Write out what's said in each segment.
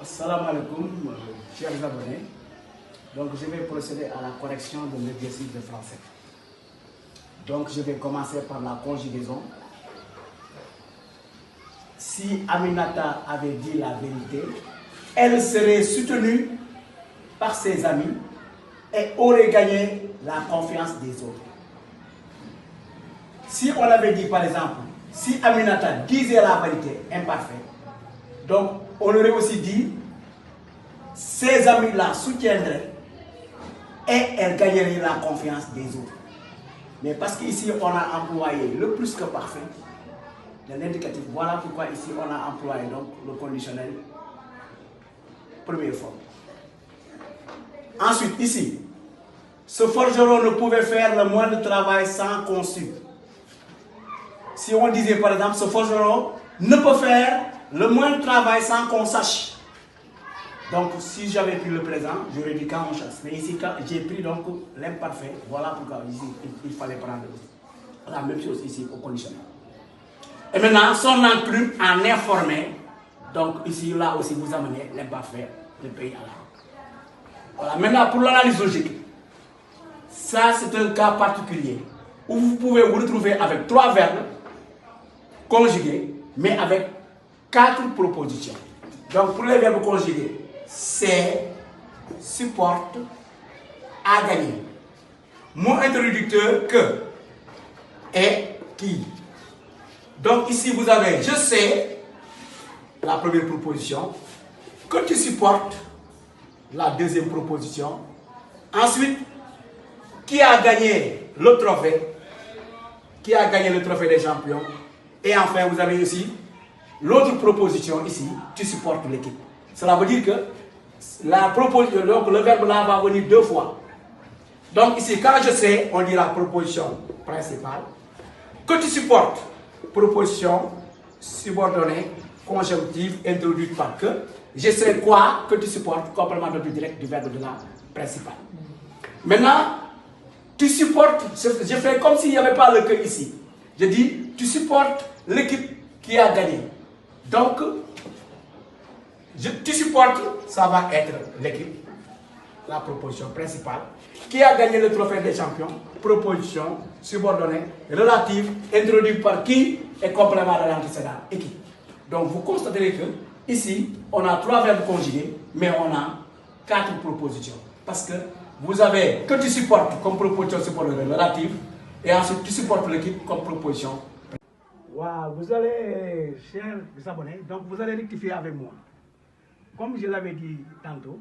Assalamu alaikum, chers abonnés. Donc, je vais procéder à la correction de l'exercice de français. Donc, je vais commencer par la conjugaison. Si Aminata avait dit la vérité, elle serait soutenue par ses amis et aurait gagné la confiance des autres. Si on avait dit, par exemple, si Aminata disait la vérité imparfaite, donc on aurait aussi dit ses amis la soutiendraient et elle gagnerait la confiance des autres. Mais parce qu'ici on a employé le plus que parfait de l'indicatif, voilà pourquoi ici on a employé donc le conditionnel première forme. Ensuite, ici, ce forgeron ne pouvait faire le moindre travail sans qu'on sût. Si on disait par exemple, ce forgeron ne peut faire le moindre travail sans qu'on sache. Donc, si j'avais pris le présent, j'aurais dit quand on chasse. Mais ici, j'ai pris donc l'imparfait. Voilà pourquoi ici, il fallait prendre la même chose ici au conditionnel. Et maintenant, son enclume en informé. Donc, ici, là aussi, vous amenez l'imparfait de pays à la. Voilà. Maintenant, pour l'analyse logique, ça, c'est un cas particulier où vous pouvez vous retrouver avec 3 verbes conjugués, mais avec 4 propositions. Donc, pour les verbes conjugués, c'est, supporte, a gagné. Mot introducteur, que, et, qui. Donc, ici, vous avez je sais, la première proposition, que tu supportes, la deuxième proposition. Ensuite, qui a gagné le trophée, qui a gagné le trophée des champions. Et enfin, vous avez aussi l'autre proposition ici, tu supportes l'équipe. Cela veut dire que la proposition, donc le verbe là va venir 2 fois. Donc ici, quand je sais, on dit la proposition principale. Que tu supportes, proposition subordonnée, conjonctive, introduite par que. Je sais quoi que tu supportes, complément d'objet direct du verbe de la principale. Maintenant, tu supportes, je fais comme s'il n'y avait pas le que ici. Je dis, tu supportes l'équipe qui a gagné. Donc, tu supportes, ça va être l'équipe, la proposition principale, qui a gagné le trophée des champions, proposition subordonnée, relative, introduite par qui et complément de l'antécédent, équipe. Donc, vous constaterez que ici, on a 3 verbes conjugués, mais on a 4 propositions. Parce que vous avez que tu supportes comme proposition subordonnée relative, et ensuite tu supportes l'équipe comme proposition. Wow, vous allez, chers abonnés, donc vous allez rectifier avec moi. Comme je l'avais dit tantôt,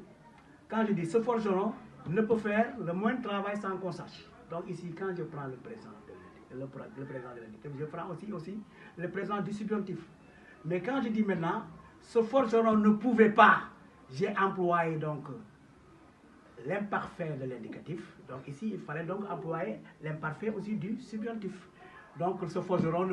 quand je dis ce forgeron ne peut faire le moindre travail sans qu'on sache. Donc ici, quand je prends le présent de l'indicatif, je prends aussi le présent du subjonctif. Mais quand je dis maintenant, ce forgeron ne pouvait pas, j'ai employé donc l'imparfait de l'indicatif. Donc ici, il fallait donc employer l'imparfait aussi du subjonctif. Donc ce forgeron